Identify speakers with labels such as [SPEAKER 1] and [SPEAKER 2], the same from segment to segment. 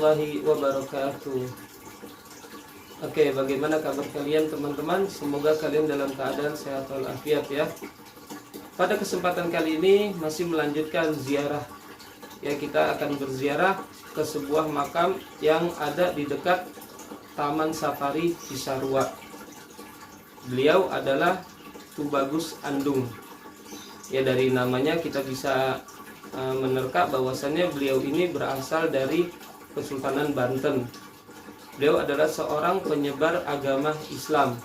[SPEAKER 1] warahmatullahi wabarakatuh. Oke, bagaimana kabar kalian teman-teman? Semoga kalian dalam keadaan sehat walafiat ya. Pada kesempatan kali ini masih melanjutkan ziarah. Ya, kita akan berziarah ke sebuah makam yang ada di dekat Taman Safari Cisarua. Beliau adalah Tubagus Andung. Ya, dari namanya kita bisa menerka bahwasannya beliau ini berasal dari Kesultanan Banten. Beliau adalah seorang penyebar agama Islam,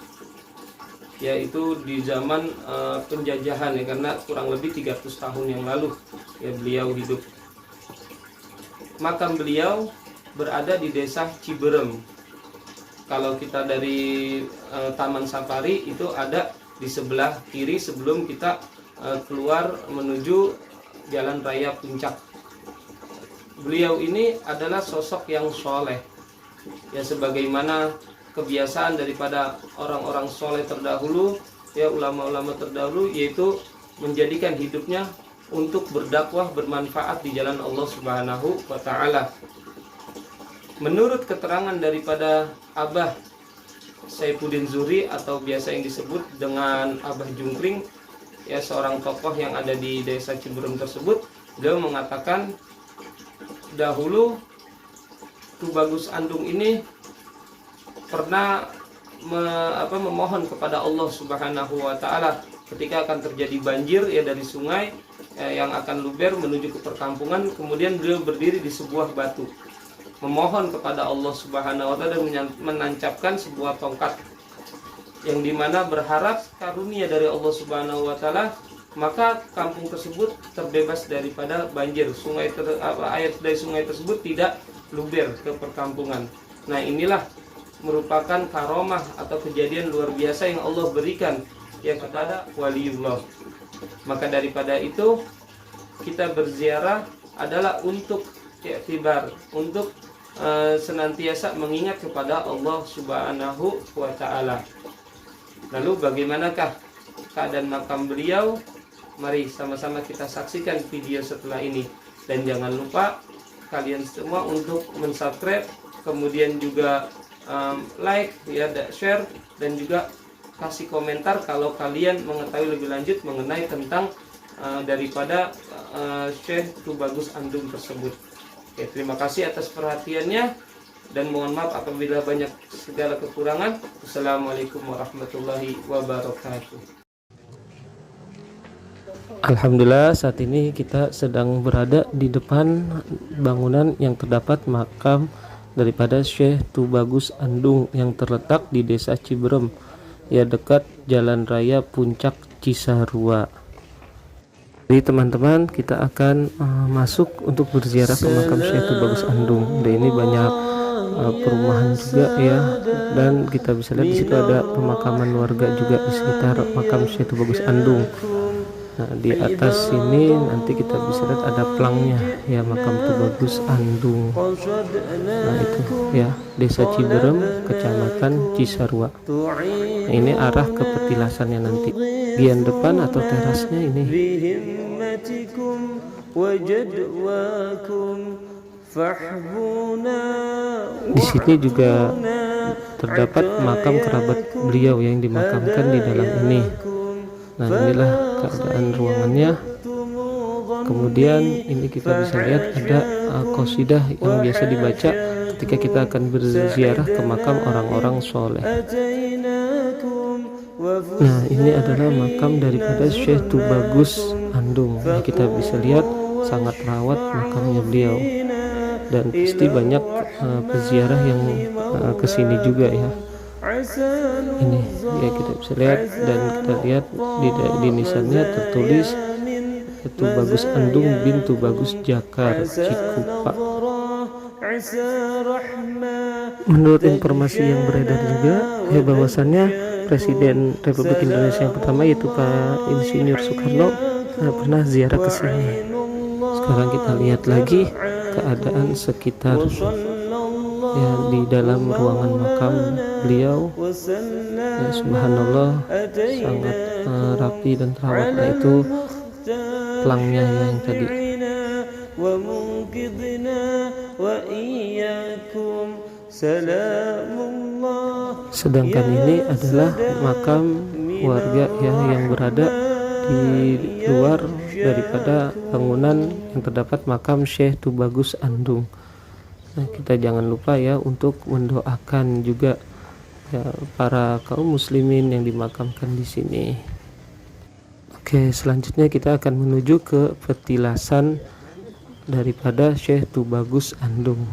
[SPEAKER 1] yaitu di zaman penjajahan ya, karena kurang lebih 300 tahun yang lalu ya beliau hidup. Makam beliau berada di desa Ciberem. Kalau kita dari Taman Safari itu ada di sebelah kiri sebelum kita keluar menuju Jalan Raya Puncak. Beliau ini adalah sosok yang soleh, ya sebagaimana kebiasaan daripada orang-orang soleh terdahulu, ya ulama-ulama terdahulu, yaitu menjadikan hidupnya untuk berdakwah bermanfaat di jalan Allah Subhanahu wa Ta'ala. Menurut keterangan daripada Abah Saifuddin Zuhri atau biasa yang disebut dengan Abah Jungkring, ya seorang tokoh yang ada di desa Ciberem tersebut, beliau mengatakan dahulu Tubagus Andung ini pernah memohon kepada Allah Subhanahu wa Ta'ala ketika akan terjadi banjir ya dari sungai yang akan luber menuju ke perkampungan. Kemudian beliau berdiri di sebuah batu memohon kepada Allah Subhanahu wa Ta'ala dan menancapkan sebuah tongkat yang dimana berharap karunia dari Allah Subhanahu wa Ta'ala, maka kampung tersebut terbebas daripada banjir. Air dari sungai tersebut tidak luber ke perkampungan. Nah, inilah merupakan karomah atau kejadian luar biasa yang Allah berikan ya kepada waliullah. Maka daripada itu kita berziarah adalah untuk i'tibar, untuk senantiasa mengingat kepada Allah Subhanahu wa Ta'ala. Lalu bagaimanakah keadaan makam beliau? Mari sama-sama kita saksikan video setelah ini. Dan jangan lupa kalian semua untuk mensubscribe, kemudian juga like, ya, share, dan juga kasih komentar kalau kalian mengetahui lebih lanjut mengenai tentang daripada Syekh Tubagus Andung tersebut. Oke, terima kasih atas perhatiannya dan mohon maaf apabila banyak segala kekurangan. Assalamualaikum warahmatullahi wabarakatuh. Alhamdulillah, saat ini kita sedang berada di depan bangunan yang terdapat makam daripada Syekh Tubagus Andung yang terletak di desa Ciberem, ya dekat Jalan Raya Puncak Cisarua. Jadi teman-teman, kita akan masuk untuk berziarah ke makam Syekh Tubagus Andung. Dan ini banyak perumahan juga ya, dan kita bisa lihat di situ ada pemakaman warga juga di sekitar makam Syekh Tubagus Andung. Nah, di atas sini nanti kita bisa lihat ada pelangnya ya, makam Tubagus Andung. Nah, itu ya desa Ciberem, kecamatan Cisarua. Nah, ini arah ke petilasannya nanti. Bagian depan atau terasnya ini. Di sini juga terdapat makam kerabat beliau yang dimakamkan di dalam ini. Nah, inilah keadaan ruangannya. Kemudian ini kita bisa lihat ada qasidah yang biasa dibaca ketika kita akan berziarah ke makam orang-orang soleh. Nah, ini adalah makam daripada Syekh Tubagus Andung. Nah, kita bisa lihat sangat rawat makamnya beliau, dan pasti banyak peziarah yang kesini juga ya. Ini ya kita bisa lihat, dan kita lihat di nisannya tertulis Tubagus Andung bin Tubagus Jakar Cikupa. Menurut informasi yang beredar juga ya, bahwasannya Presiden Republik Indonesia yang pertama yaitu Pak Insinyur Soekarno pernah ziarah ke sini. Sekarang kita lihat lagi keadaan sekitar ya di dalam ruangan makam beliau. Ya, subhanallah, sangat rapi dan terawat. Nah, itu pelangnya yang tadi. Sedangkan ini adalah makam warga yang berada di luar daripada bangunan yang terdapat makam Syekh Tubagus Andung. Nah, kita jangan lupa ya untuk mendoakan juga ya, para kaum muslimin yang dimakamkan di sini. Oke, selanjutnya kita akan menuju ke petilasan daripada Syekh Tubagus Andung.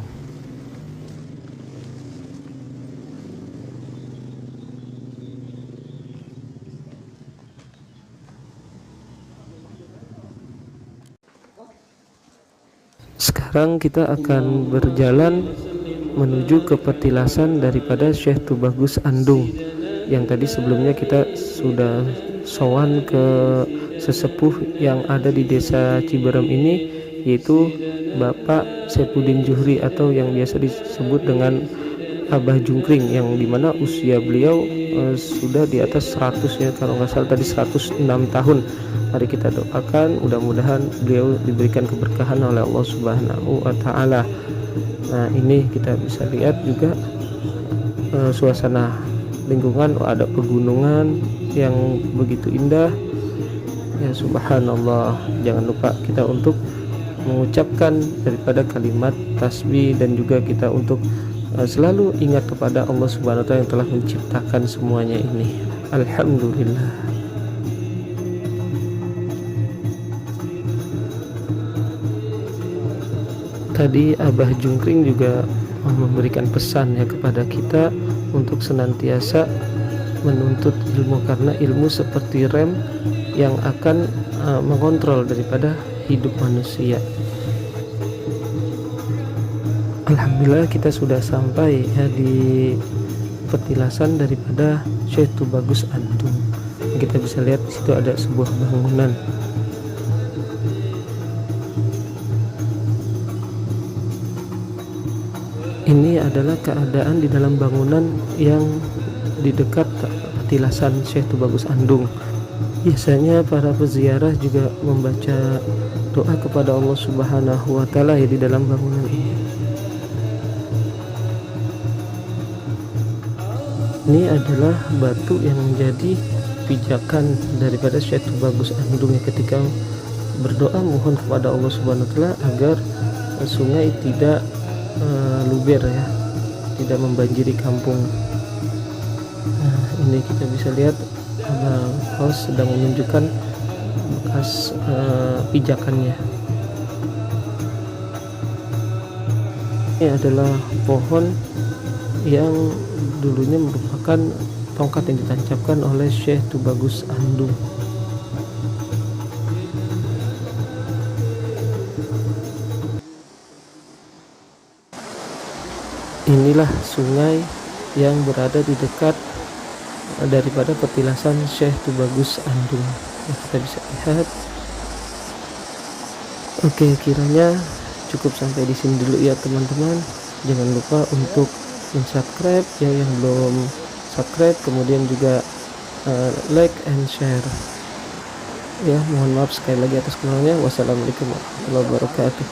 [SPEAKER 1] Sekarang kita akan berjalan menuju ke petilasan daripada Syekh Tubagus Andung yang tadi sebelumnya kita sudah sowan ke sesepuh yang ada di desa Ciberem ini, yaitu Bapak Saifuddin Juhri atau yang biasa disebut dengan Abah Jungkring, yang dimana usia beliau sudah di atas 100 ya, kalau nggak salah tadi 106 tahun. Mari kita doakan mudah-mudahan beliau diberikan keberkahan oleh Allah Subhanahu wa taala. Nah, ini kita bisa lihat juga suasana lingkungan, ada pegunungan yang begitu indah. Ya subhanallah, jangan lupa kita untuk mengucapkan daripada kalimat tasbih dan juga kita untuk selalu ingat kepada Allah Subhanahu wa taala yang telah menciptakan semuanya ini. Alhamdulillah. Tadi Abah Jungkring juga memberikan pesan ya kepada kita untuk senantiasa menuntut ilmu, karena ilmu seperti rem yang akan mengontrol daripada hidup manusia. Alhamdulillah kita sudah sampai ya di petilasan daripada Syekh Tubagus Andung. Kita bisa lihat di situ ada sebuah bangunan. Ini adalah keadaan di dalam bangunan yang di dekat petilasan Syekh Tubagus Andung. Biasanya para peziarah juga membaca doa kepada Allah Subhanahu wa taala ya di dalam bangunan ini. Ini adalah batu yang menjadi pijakan daripada Syekh Tubagus Andung ya, ketika berdoa mohon kepada Allah Subhanahu wa taala agar sungai tidak luber ya, tidak membanjiri kampung. Nah, ini kita bisa lihat Haus sedang menunjukkan bekas pijakannya. Ini adalah pohon yang dulunya merupakan tongkat yang ditancapkan oleh Syekh Tubagus Andung. Inilah sungai yang berada di dekat daripada petilasan Syekh Tubagus Andung. Ya, kita bisa lihat. Oke, kiranya cukup sampai di sini dulu ya teman-teman. Jangan lupa untuk subscribe ya yang belum subscribe, kemudian juga like and share. Ya, mohon maaf sekali lagi atas kurangnya. Wassalamualaikum warahmatullahi wabarakatuh.